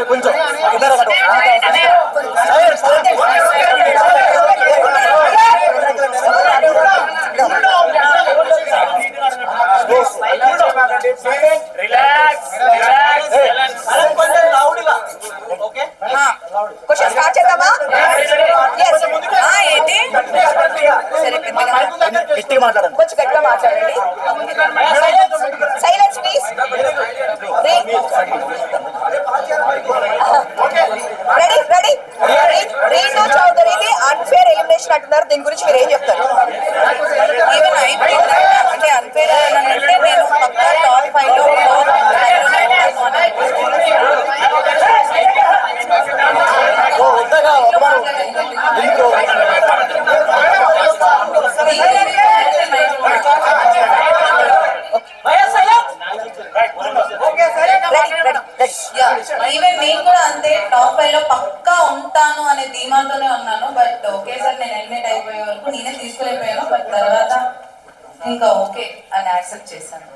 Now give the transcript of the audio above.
కొంచెం question start చేద్దామా? ఏంటి సరే గట్టిగా మాట్లాడండి, కొంచెం గట్టిగా మాట్లాడండి. Silence please. Ready ready. Ritu చౌదరిది అన్ఫేర్ ఎలిమినేషన్ అంటున్నారు, దీని గురించి మీరు ఏం చెప్తారు? అంటే అన్ఫేర్ అంటే నేను పక్కా టాప్ 5 లో ఈవెన్ నేను కూడా అంతే టాప్ 5 లో పక్కా ఉంటాను అనే ధీమాతోనే ఉన్నాను. బట్ ఒకేసారి నేను ఎలిమినేట్ అయిపోయే వరకు నేనే తీసుకోలేకపోయాను. బట్ తర్వాత ఇంకా ఓకే అని యాక్సెప్ట్ చేశాను.